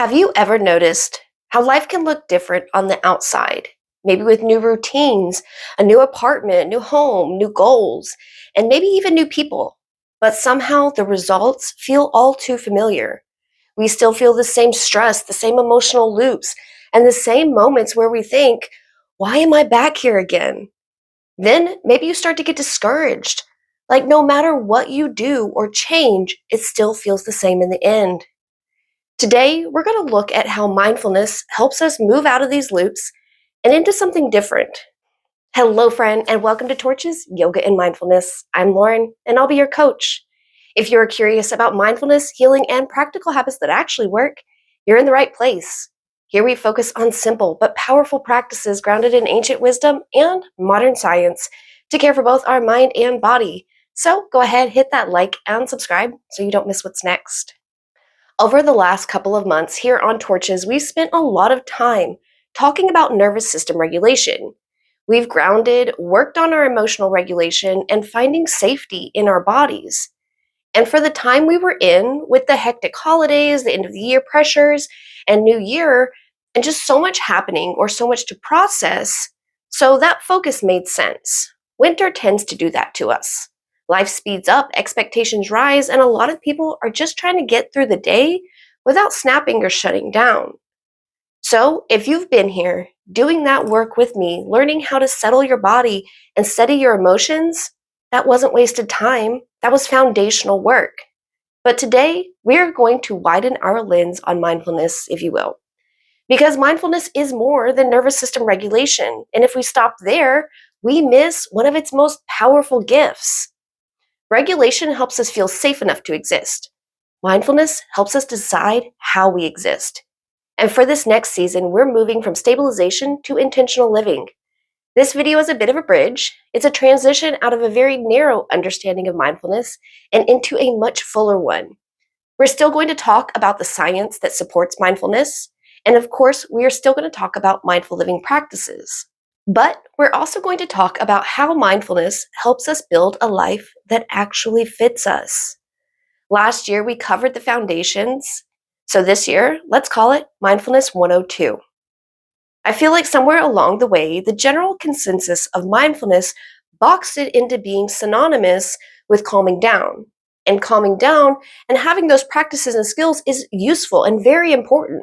Have you ever noticed how life can look different on the outside? Maybe with new routines, a new apartment, new home, new goals, and maybe even new people. But somehow the results feel all too familiar. We still feel the same stress, the same emotional loops, and the same moments where we think, why am I back here again? Then maybe you start to get discouraged. Like no matter what you do or change, it still feels the same in the end. Today, we're going to look at how mindfulness helps us move out of these loops and into something different. Hello, friend, and welcome to Torches, Yoga and Mindfulness. I'm Lauren, and I'll be your coach. If you're curious about mindfulness, healing, and practical habits that actually work, you're in the right place. Here we focus on simple but powerful practices grounded in ancient wisdom and modern science to care for both our mind and body. So go ahead, hit that like and subscribe so you don't miss what's next. Over the last couple of months here on Torches, we've spent a lot of time talking about nervous system regulation. We've grounded, worked on our emotional regulation, and finding safety in our bodies. And for the time we were in, with the hectic holidays, the end of the year pressures, and New Year, and just so much happening or so much to process, so that focus made sense. Winter tends to do that to us. Life speeds up, expectations rise, and a lot of people are just trying to get through the day without snapping or shutting down. So, if you've been here doing that work with me, learning how to settle your body and steady your emotions, that wasn't wasted time. That was foundational work. But today, we're going to widen our lens on mindfulness, if you will. Because mindfulness is more than nervous system regulation. And if we stop there, we miss one of its most powerful gifts. Regulation helps us feel safe enough to exist. Mindfulness helps us decide how we exist. And for this next season, we're moving from stabilization to intentional living. This video is a bit of a bridge. It's a transition out of a very narrow understanding of mindfulness and into a much fuller one. We're still going to talk about the science that supports mindfulness. And of course, we are still going to talk about mindful living practices. But we're also going to talk about how mindfulness helps us build a life that actually fits us. Last year, we covered the foundations. So this year, let's call it Mindfulness 102. I feel like somewhere along the way, the general consensus of mindfulness boxed it into being synonymous with calming down. And calming down and having those practices and skills is useful and very important.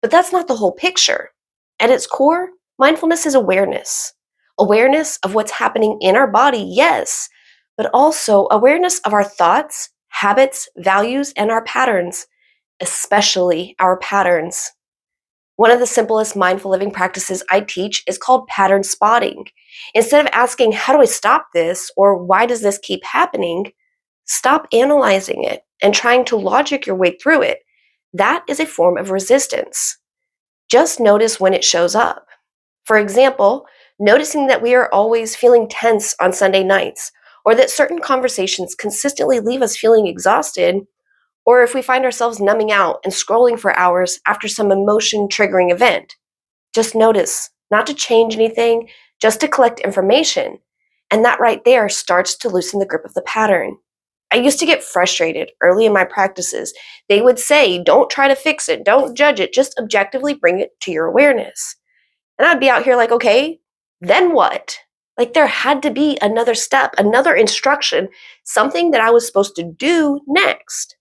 But that's not the whole picture. At its core, mindfulness is awareness. Awareness of what's happening in our body, yes, but also awareness of our thoughts, habits, values, and our patterns, especially our patterns. One of the simplest mindful living practices I teach is called pattern spotting. Instead of asking, how do I stop this? Or why does this keep happening? Stop analyzing it and trying to logic your way through it. That is a form of resistance. Just notice when it shows up. For example, noticing that we are always feeling tense on Sunday nights, or that certain conversations consistently leave us feeling exhausted, or if we find ourselves numbing out and scrolling for hours after some emotion-triggering event. Just notice, not to change anything, just to collect information. And that right there starts to loosen the grip of the pattern. I used to get frustrated early in my practices. They would say, don't try to fix it, don't judge it, just objectively bring it to your awareness. And I'd be out here like, okay, then what? Like there had to be another step, another instruction, something that I was supposed to do next.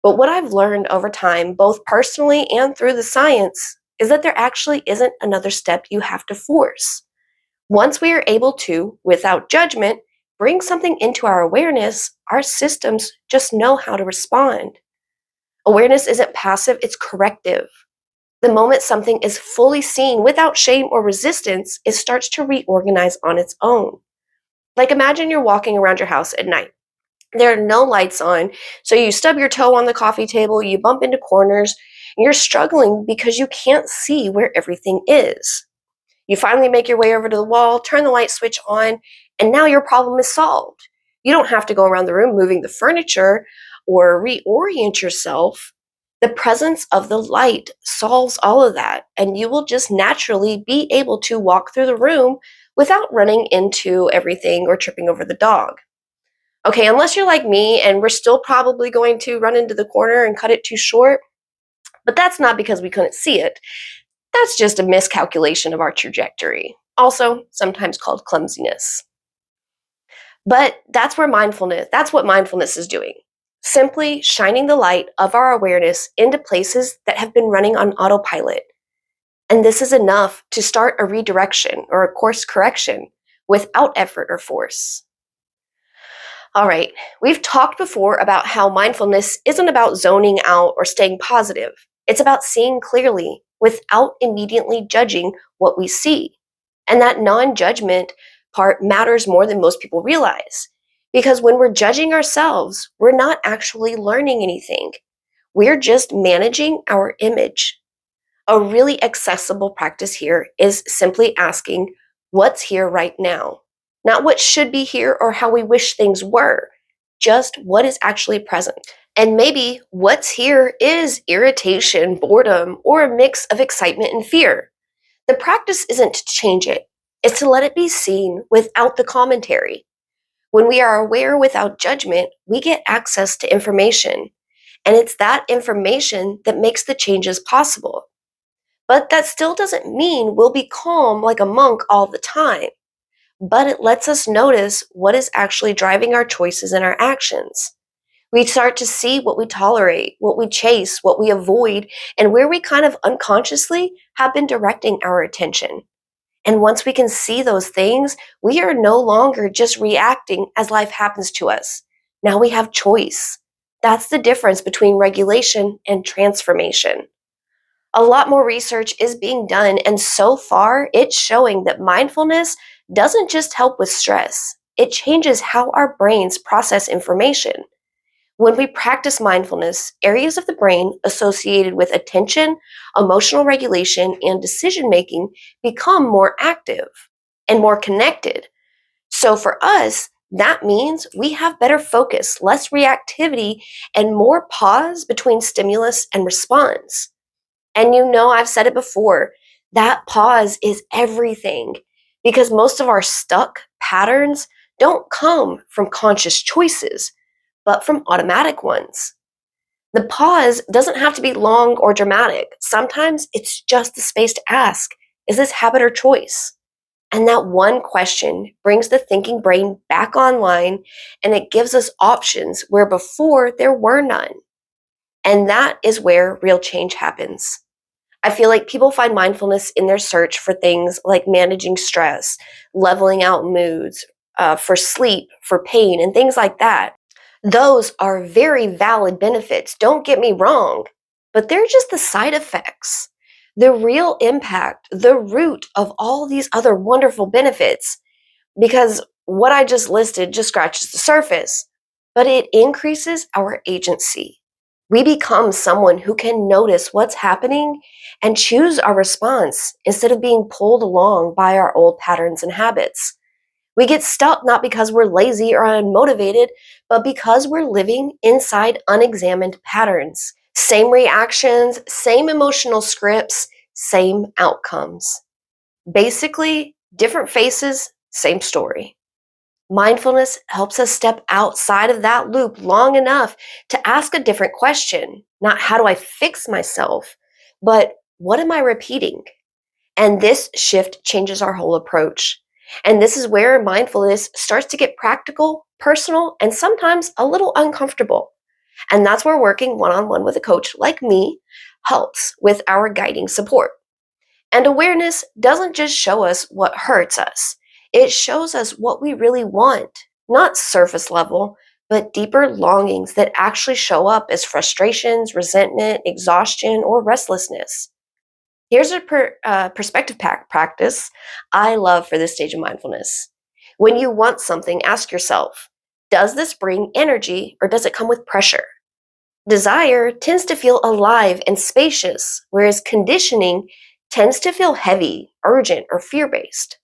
But what I've learned over time, both personally and through the science, is that there actually isn't another step you have to force. Once we are able to, without judgment, bring something into our awareness, our systems just know how to respond. Awareness isn't passive, it's corrective. The moment something is fully seen without shame or resistance, it starts to reorganize on its own. Like imagine you're walking around your house at night. There are no lights on, so you stub your toe on the coffee table, you bump into corners, and you're struggling because you can't see where everything is. You finally make your way over to the wall, turn the light switch on, and now your problem is solved. You don't have to go around the room moving the furniture or reorient yourself. The presence of the light solves all of that, and you will just naturally be able to walk through the room without running into everything or tripping over the dog. Okay, unless you're like me and we're still probably going to run into the corner and cut it too short, But that's not because we couldn't see it. That's just a miscalculation of our trajectory, also sometimes called clumsiness. But that's what mindfulness is doing. Simply shining the light of our awareness into places that have been running on autopilot. And this is enough to start a redirection or a course correction without effort or force. All right, we've talked before about how mindfulness isn't about zoning out or staying positive. It's about seeing clearly without immediately judging what we see. And that non judgment part matters more than most people realize. Because when we're judging ourselves, we're not actually learning anything. We're just managing our image. A really accessible practice here is simply asking, what's here right now? Not what should be here or how we wish things were, just what is actually present. And maybe what's here is irritation, boredom, or a mix of excitement and fear. The practice isn't to change it, it's to let it be seen without the commentary. When we are aware without judgment, we get access to information. And it's that information that makes the changes possible. But that still doesn't mean we'll be calm like a monk all the time. But it lets us notice what is actually driving our choices and our actions. We start to see what we tolerate, what we chase, what we avoid, and where we kind of unconsciously have been directing our attention. And once we can see those things, we are no longer just reacting as life happens to us. Now we have choice. That's the difference between regulation and transformation. A lot more research is being done, and so far, it's showing that mindfulness doesn't just help with stress, it changes how our brains process information. When we practice mindfulness, areas of the brain associated with attention, emotional regulation, and decision making become more active and more connected. So for us, that means we have better focus, less reactivity, and more pause between stimulus and response. And I've said it before, that pause is everything because most of our stuck patterns don't come from conscious choices, but from automatic ones. The pause doesn't have to be long or dramatic. Sometimes it's just the space to ask, is this habit or choice? And that one question brings the thinking brain back online and it gives us options where before there were none. And that is where real change happens. I feel like people find mindfulness in their search for things like managing stress, leveling out moods, for sleep, for pain, and things like that. Those are very valid benefits, don't get me wrong, but they're just the side effects. The real impact, the root of all these other wonderful benefits, because what I just listed just scratches the surface, but it increases our agency. We become someone who can notice what's happening and choose our response instead of being pulled along by our old patterns and habits. We get stuck not because we're lazy or unmotivated, but because we're living inside unexamined patterns. Same reactions, same emotional scripts, same outcomes. Basically, different faces, same story. Mindfulness helps us step outside of that loop long enough to ask a different question. Not how do I fix myself, but what am I repeating? And this shift changes our whole approach. And this is where mindfulness starts to get practical, personal, and sometimes a little uncomfortable. And that's where working one on one with a coach like me helps with our guiding support. And awareness doesn't just show us what hurts us, it shows us what we really want, not surface level, but deeper longings that actually show up as frustrations, resentment, exhaustion, or restlessness. Here's a perspective practice I love for this stage of mindfulness. When you want something, ask yourself, does this bring energy or does it come with pressure? Desire tends to feel alive and spacious, whereas conditioning tends to feel heavy, urgent, or fear based.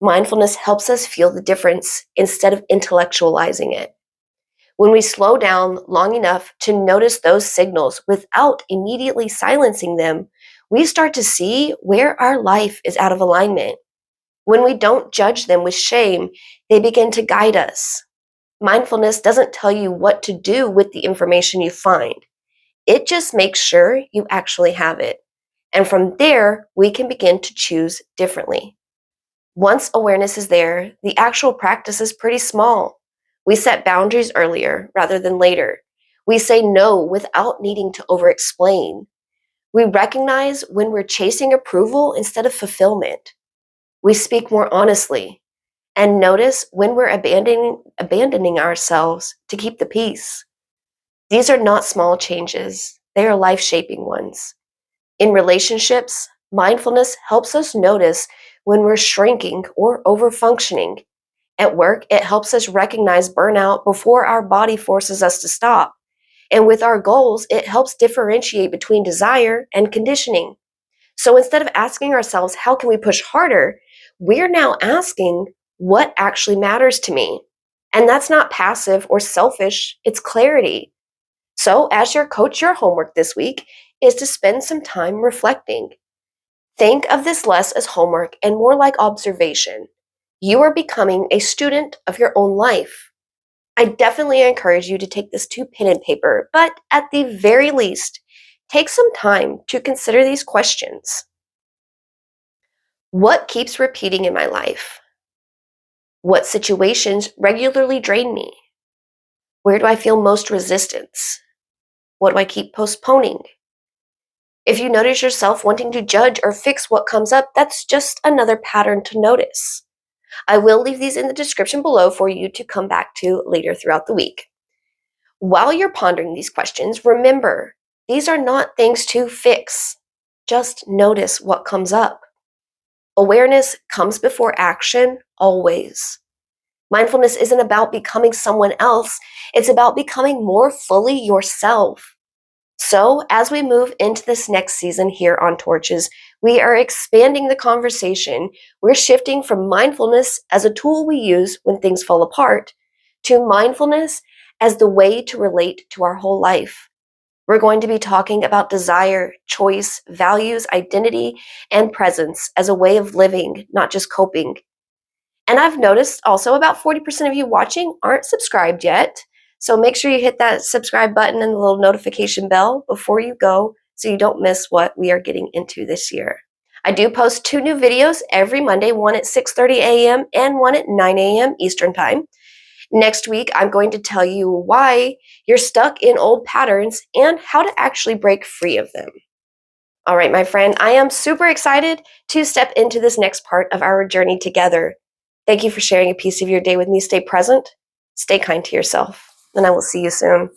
Mindfulness helps us feel the difference instead of intellectualizing it. When we slow down long enough to notice those signals without immediately silencing them, we start to see where our life is out of alignment. When we don't judge them with shame, they begin to guide us. Mindfulness doesn't tell you what to do with the information you find. It just makes sure you actually have it. And from there, we can begin to choose differently. Once awareness is there, the actual practice is pretty small. We set boundaries earlier rather than later. We say no without needing to over explain. We recognize when we're chasing approval instead of fulfillment. We speak more honestly and notice when we're abandoning ourselves to keep the peace. These are not small changes, they are life shaping ones. In relationships, mindfulness helps us notice when we're shrinking or over functioning. At work, it helps us recognize burnout before our body forces us to stop. And with our goals, it helps differentiate between desire and conditioning. So instead of asking ourselves, how can we push harder? We're now asking, what actually matters to me? And that's not passive or selfish, it's clarity. So, as your coach, your homework this week is to spend some time reflecting. Think of this less as homework and more like observation. You are becoming a student of your own life. I definitely encourage you to take this to pen and paper, but at the very least, take some time to consider these questions. What keeps repeating in my life? What situations regularly drain me? Where do I feel most resistance? What do I keep postponing? If you notice yourself wanting to judge or fix what comes up, that's just another pattern to notice. I will leave these in the description below for you to come back to later throughout the week. While you're pondering these questions, remember, these are not things to fix. Just notice what comes up. Awareness comes before action, always. Mindfulness isn't about becoming someone else, it's about becoming more fully yourself. So, as we move into this next season here on Torches, we are expanding the conversation. We're shifting from mindfulness as a tool we use when things fall apart to mindfulness as the way to relate to our whole life. We're going to be talking about desire, choice, values, identity, and presence as a way of living, not just coping. And I've noticed also about 40% of you watching aren't subscribed yet. So make sure you hit that subscribe button and the little notification bell before you go so you don't miss what we are getting into this year. I do post 2 new videos every Monday, one at 6:30 a.m. and one at 9 a.m. Eastern Time. Next week, I'm going to tell you why you're stuck in old patterns and how to actually break free of them. All right, my friend, I am super excited to step into this next part of our journey together. Thank you for sharing a piece of your day with me. Stay present, stay kind to yourself, and I will see you soon.